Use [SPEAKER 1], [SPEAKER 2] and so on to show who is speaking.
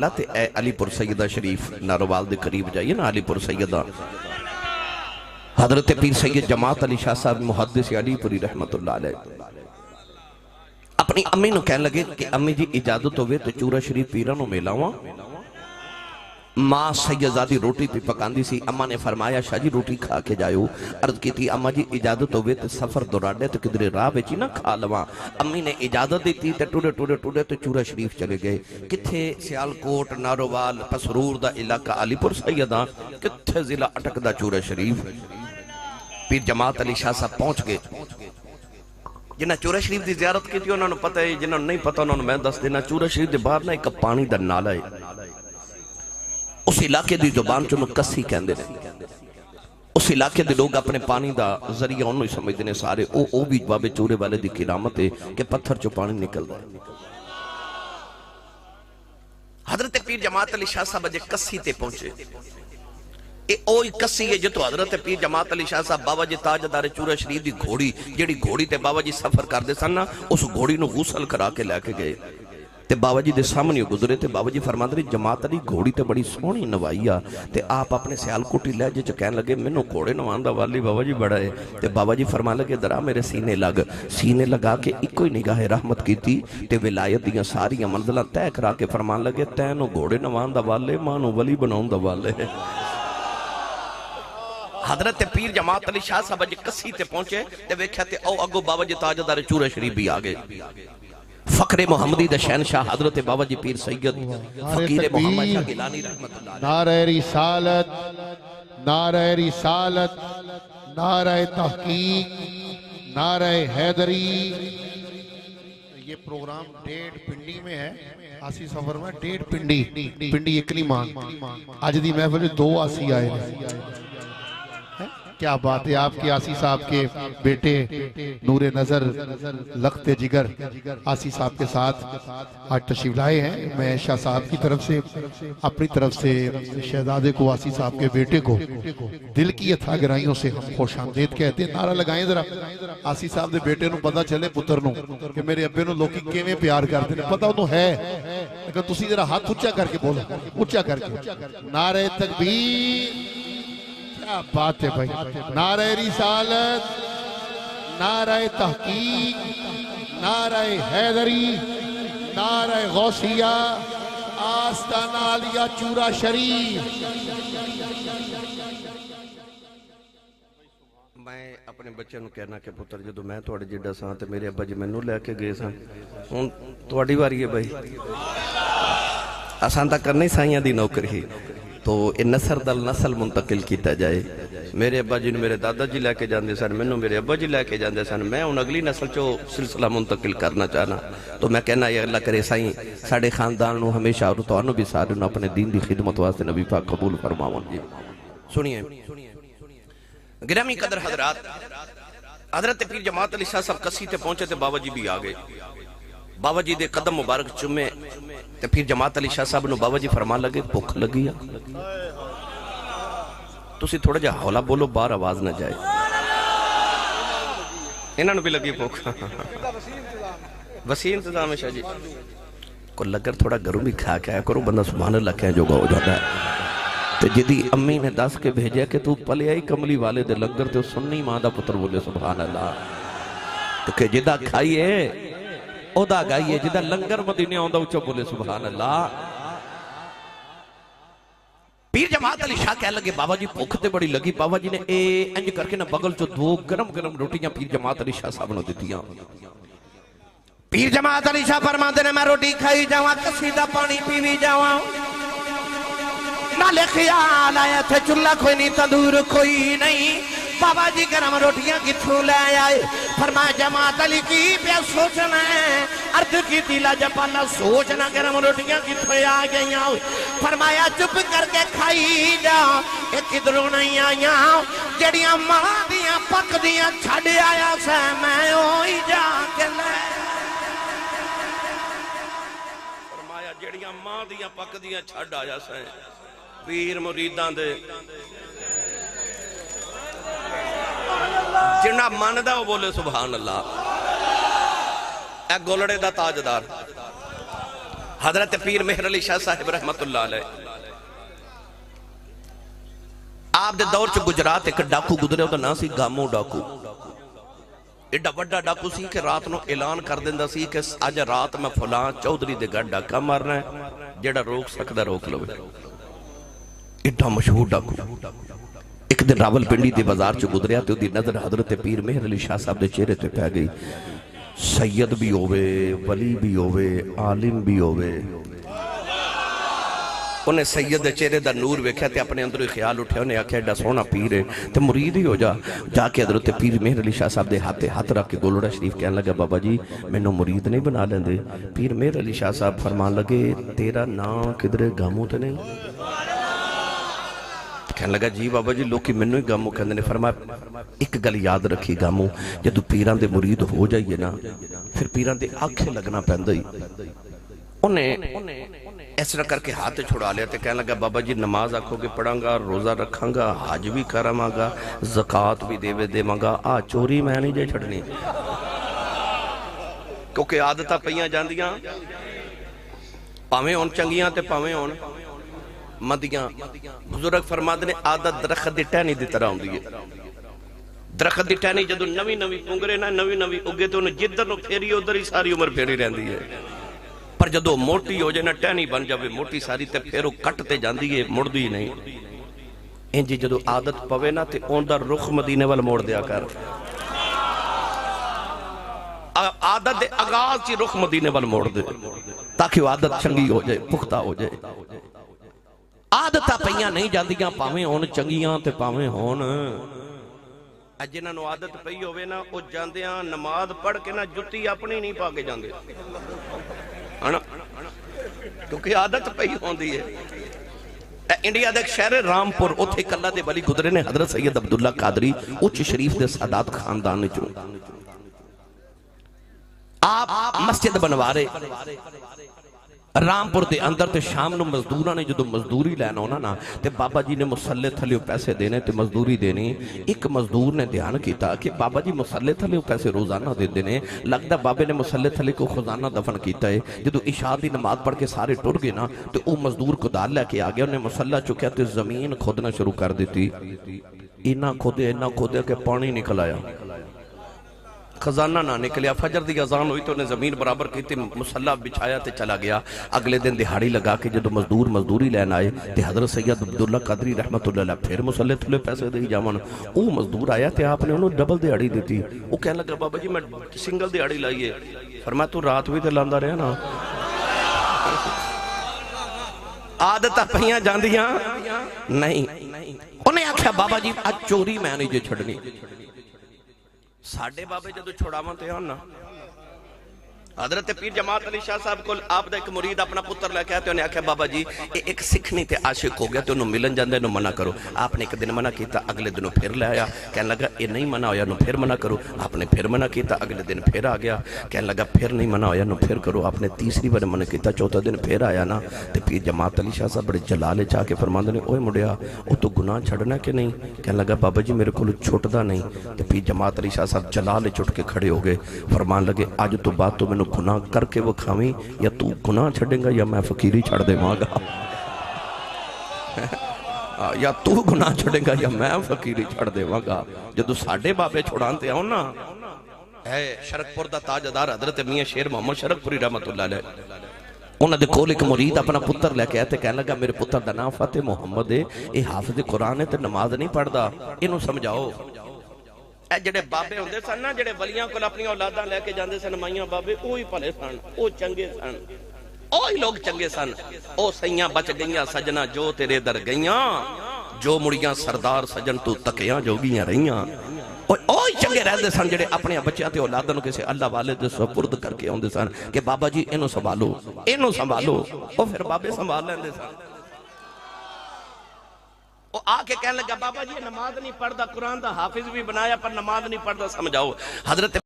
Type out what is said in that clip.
[SPEAKER 1] تے اے علی پور سیدہ شریف ناروال دے قریب جائیے نا علی پور سیدہ حضرت پیر سید جماعت علی شاہ صاحب محدث علی پوری رحمت اللہ علیہ اپنی امی نو کہنے لگے کہ امی جی اجازت ہوئے تو چورا شریف پیرانو میلا ہوا ماں سیدزادی روٹی پہ پکاندی سی اماں نے فرمایا شاہ جی روٹی کھا کے جائیو عرض کی تھی اماں جی اجازت ہوئے تو سفر دوراڈے تو کدھر راہ بیچی نہ کھا لواں امی نے اجازت دی تھی تو ٹوڑے تو چورا شریف چلے گئے کتھے سیالکوٹ ناروال پسرور دا علاقہ علی پور سیدہ کتھے ضلع اٹک دا چورا شریف پیر جماعت علی شاہ صاحب پہنچ گئے جنہاں چورا شریف دی زیارت کی تھی انہوں نے پتہ ہے جنہوں نے نہیں پتہ انہوں نے میں دس دینا چورا شریف دے باہر نہ ایک پانی دا نالا ہے اس علاقے دی زبان چونو کسی کہندے نے اس علاقے دے لوگ اپنے پانی دا ذریعہ انہوں ہی سمجھ دینے سارے او بھی بابے چورے والے دی کرامت ہے کہ پتھر چو پانی نکل دا ہے حضرت پیر جماعت علی شاہ صاحب جے کسی تے پہنچے اوہی کسی ہے جو تو حضرت پیر جماعت علی شاہ صاحب بابا جی تاجدار چورا شریف دی گھوڑی جیڑی گھوڑی تے بابا جی سفر کر دے سن اس گھوڑی نو غسل کرا کے لے کے گئے تے بابا جی دے سامنے گزرے تے بابا جی فرماندے رہے جماعت علی گھوڑی تے بڑی سونی نوائیا تے آپ اپنے سیالکوٹی لہجے چ کہنے لگے منو گھوڑے نوان دا والی بابا جی بڑا ہے تے بابا جی فرمان لگے درا میرے سینے لگا کے ایک ہی نگاہ رحمت کی تھی تے ولایت دیاں ساری منزلہ طے کرا کے فرمان لگے تینو گھوڑے نوان دا والے مانو ولی بناؤں دا والے حضرت پیر جماعت علی شاہ صاحب جی کسی تے پہنچے تے ویکھیا تے او اگو بابا جی تاجدار چورا شریف بھی آگے فقر محمدی دا شہنشاہ حضرت بابا جی پیر سید فقیر محمد شاہ گیلانی رحمت اللہ علیہ
[SPEAKER 2] نعرہ رسالت نعرہ رسالت نعرہ تحقیق نعرہ حیدری یہ پروگرام ڈیڑھ پنڈی میں ہے آسی سفر میں ڈیڑھ پنڈی اکلی مان آج دی محفل دو آسی آئے کیا بات ہے آپ کی آسی صاحب کے بیٹے نور نظر لخت جگر آسی صاحب کے ساتھ آج تشریف لائے ہیں میں شاہ صاحب کی طرف سے اپنی طرف سے شہزادے کو آسی صاحب کے بیٹے کو دل کی اتھا گرائیوں سے ہم خوش آمدید کہتے ہیں نعرہ لگائیں ذرا آسی صاحب دے بیٹے نو پتہ چلے پتر نو کہ میرے ابے نو لوکی کیویں پیار کرتے ہیں پتہ انہوں ہے لیکن تسی ذرا ہاتھ اونچا کر کے بولو اونچا کر کے نعرہ تکبیر کیا بات ہے بھائی نعرہ رسالت نعرہ تحقیق نعرہ حیدری نعرہ غوثیہ آستانہ علیہ چورا شریف
[SPEAKER 1] میں اپنے بچے نو کہنا کہ پتر جدو میں توڑے جڑا ساں تے میرے ابا جی میں نو لے کے گئے ساں ہون توڑی باری ہے بھائی آسان تک کرنے سائیاں دی نوکر ہی تو یہ نصر دل نسل منتقل کیتا جائے میرے ابا جی نے میرے دادا جی لے کے جاندے سن میں میرے ابا جی لے کے جاندے سن میں ان اگلی نسل چو سلسلہ منتقل کرنا چاہنا تو میں کہنا یہ اللہ کرے سائیں ساڑھے خاندان نو ہمیشہ اور تو انو بھی سارے نو اپنے دین دی خدمت واسطے نبی پاک قبول فرماؤں جی سنیے گرامی قدر حضرات حضرت پیر جماعت علی شاہ صاحب کسی تے پہنچے تے بابا جی بھی آگئے بابا جی دے قدم مبارک چمے تے پھر جماعت علی شاہ صاحب نو بابا جی فرمان لگے بھوک لگی ہے تسی تھوڑا جا حولا بولو بار آواز نہ جائے انہاں نو بھی لگی بھوک وسیع انتظام ہے شاہ جی کو لگر تھوڑا گرم بھی کھا کے آیا کرو بندہ سبحان اللہ کہیں جو گا ہو جاتا ہے تو جدی امی نے دس کے بھیجیا کہ تو پلے آئی کملی والے دے لنگر تے سننی ماں دا پتر بولے سبحان اللہ تو کہ جدہ کھائیے او دا گائیے جدہ لنگر مدینے آن دا اچھو بولے سبحان اللہ پیر جماعت علی شاہ کہہ لگے بابا جی بھوک تے بڑی لگی بابا جی نے انج کر کے نہ بغل چو دو گرم گرم روٹیاں پیر جماعت علی شاہ صاحب نو دیتیاں پیر جماعت علی شاہ فرماندے نے میں روٹی کھائی جاواں کسیدہ پانی پیوی جاواں نالے خیال آیا تھے چلہ کوئی نہیں تندور کوئی نہیں بابا جی گرم روٹیاں کتھوں لے آئے فرمایا جماعت علی کی پیا سوچنا ہے عرض کی دیلا جپالا سوچنا گرم روٹیاں کتھوں آ گئی فرمایا چپ کر کے کھائی جا ایک ادھروں نہیں آیا جڑیاں ماں دیاں پک دیاں چھڑ آیا سے میں ہوئی جا کے لے فرمایا جڑیاں ماں دیاں پک دیاں چھڑ آیا سے پیر مریدان دے جنہ ماندہ وہ بولے سبحان اللہ اے گولڑے دا تاجدار حضرت پیر مہر علی شاہ صاحب رحمت اللہ علیہ آپ دے دور چ گجرات ایک ڈاکو گزرے دا نام سی گامو ڈاکو ایڈا وڈا ڈاکو سی کہ رات نو اعلان کر دیندا سی کہ اج رات میں فلاں چودھری دے گھر ڈاکا مارنا ہے جیڑا روک سکدا روک لو ایڈا مشہور ڈاکو ایک دن راول پنڈی دے بازار چ گزریا تے دی نظر حضرت پیر مہر علی شاہ صاحب دے چہرے تے پہ گئی سید بھی ہوئے ولی بھی ہوئے عالم بھی ہوئے انہیں سید دے چہرے دا نور ویکھیا تے اپنے اندر خیال اٹھیا انہیں آکھیا ایڈا سونا پیر ہے تے مرید ہی ہو جا کے حضرت پیر مہر علی شاہ صاحب دے ہاتھ رکھ کے گولڑا شریف کہنے لگا بابا جی میں نو مرید نہیں بنا لیندے پیر مہر علی شاہ صاحب فرمان لگے تیرا نام کدھرے گاموں تے نہیں کہنے لگا جی بابا جی لوکی منو ہی گاموں کہنے نے فرمایا ایک گل یاد رکھی گاموں جدو پیران دے مرید ہو جائیے نا پھر پیران دے آنکھیں لگنا پہندہ ہی انہیں اس طرح کر کے ہاتھ چھوڑا لیا تے کہنے لگا بابا جی نماز آکھو گے پڑھاں گا روزہ رکھاں گا حج بھی کراماں گا زکاة بھی دے مانگا چوری میں نہیں جے چھڑنی کیونکہ عادتہ پہیاں جاندیاں پاویں ہون چنگیاں تے پاویں ہون مدیاں بزرگ فرماد نے عادت درخت دی ٹہنی دی طرح ہوں دیئے درخت دی ٹہنی جدو نوی نوی پونگرے نا نوی نوی اگے تو انہیں جدر نو پھیری ادھر ہی ساری عمر پھیری رہن دیئے پر جدو موٹی ہو جائے نا ٹہنی بن جاوے موٹی ساری تے پھیرو کٹتے جان دیئے مڑ دی نہیں انجی جدو عادت پوے نا تے اون دا رخ مدینے وال موڑ دیا کر عادت دے آغاز چی رخ مدینے وال موڑ دے تاکہ وہ عادت چنگی ہو جائے پختہ ہو جائے عادتہ پہیاں نہیں جاندیاں پاویں ہون چنگیاں تے پاویں ہون جنہاں نو عادت پہی ہوئے نا او جاندیاں نماز پڑھ کے نا جتی اپنی نہیں پا کے جاندے کیونکہ عادت پہی ہون دی ہے انڈیا دے ایک شہر رامپور اتھے کلہ دے بلی گزرے نے حضرت سید عبداللہ قادری اچھ شریف دے سادات خاندان چوں آپ مسجد بنوارے رامپور دے اندر تے شام نو مزدوراں نے جدو مزدوری لینا ہونا نا تے بابا جی نے مسلح تھلے پیسے دینے تے مزدوری دینی ایک مزدور نے دھیان کیتا کہ بابا جی مسلح تھلے پیسے روزانہ دے دینے لگتا بابے نے مسلح تھلے کو خزانہ دفن کیتا ہے جدو عشاء دی نماز پڑھ کے سارے ٹر گئے نا تو او مزدور کو دال لے کے آگیا انہیں مسلح چکیا تے زمین کھودنا شروع کر دیتی اینا کھودے کہ پانی نکل آیا خزانہ نہ نکلیا فجر دی اذان ہوئی تو انہیں زمین برابر کی تے مسلح بچھایا تے چلا گیا اگلے دن دہاڑی لگا کے جدو مزدور مزدوری لین آئے تے حضرت سید عبداللہ قادری رحمت اللہ علیہ پھر مسلح تھلے پیسے دے جامان او مزدور آیا تے آپ نے انہوں ڈبل دہاڑی دیتی وہ کہنے لگا بابا جی میں سنگل دہاڑی لائیے فرمایا تو رات بھی تے لاندہ رہا نا عادتہ پہیاں جاندیاں نہیں انہیں آکھیا بابا جی آج چوری میں نہیں جے چھڑنی ساڑھے بابے جدو چھوڑاواں تے آنا حضرت پیر جماعت علی شاہ صاحب کو آپ دا ایک مرید اپنا پتر لے کے آتے انہیں آکھیا بابا جی ایک سکھنی تے عاشق ہو گیا تے انہوں ملن جاندے انہوں منع کرو آپ نے ایک دن منع کیتا اگلے دنوں پھر لے آیا کہنے لگا یہ نہیں منع ہویا انہوں پھر منع کرو آپ نے پھر منع کیتا اگلے دن پھر آ گیا کہنے لگا پھر نہیں منع ہویا انہوں پھر کرو آپ نے تیسری بار منع کیتا چوتھا دن پھر آیا نا تے پیر جماعت علی شاہ صاحب بڑے جلالے چاہ کے فرماندے نے اوے مڑیا او تو گناہ چھڑنا کہ نہیں کہنے لگا بابا جی میرے کو چھوٹدا نہیں تے پیر جماعت علی شاہ صاحب جلالے چھٹ کے کھڑے ہو گئے فرمان لگے آج تو بات تو میں نے گناہ کر کے وہ کھاویں یا تو گناہ چھڑیں گا یا میں فقیری چھڑ دے ماں گا یا تو گناہ چھڑیں گا یا میں فقیری چھڑ دے ماں گا جدو ساڑھے بابے چھوڑانتے آؤں نا اے شرکپور دا تاجدار حضرت میاں شیر محمد شرکپوری رحمت اللہ علیہ انہوں نے کول ایک مرید اپنا پتر لے کے آئے تھے کہنے لگا میرے پتر دا نام فاتح محمد ہے اے حافظ قرآن ہے تے نماز نہیں پڑھ دا انہوں سمجھاؤ اے جڑے بابے ہوندے سن نا جڑے ولیاں کو اپنی اولاداں لے کے جاندے سن مائیاں بابے اوہی پھلے سن او چنگے سن اوہی لوگ چنگے سن او سیاں بچ گئیاں سجنا جو تیرے در گئیاں جو مڑیاں سردار سجن تو تکیاں جو گیاں رہیاں اوہی چنگے رہندے سن جڑے اپنے بچیاں تے اولاداں نو کسے اللہ والے دے سپرد کر کے ہوندے سن کہ بابا جی اینو سنبھالو او پھر بابے سنبھال لیندے سن وہ آکے کہنے لگا بابا جی نماز نہیں پڑھدا قرآن دا حافظ بھی بنایا پر نماز نہیں پڑھدا سمجھاؤ حضرت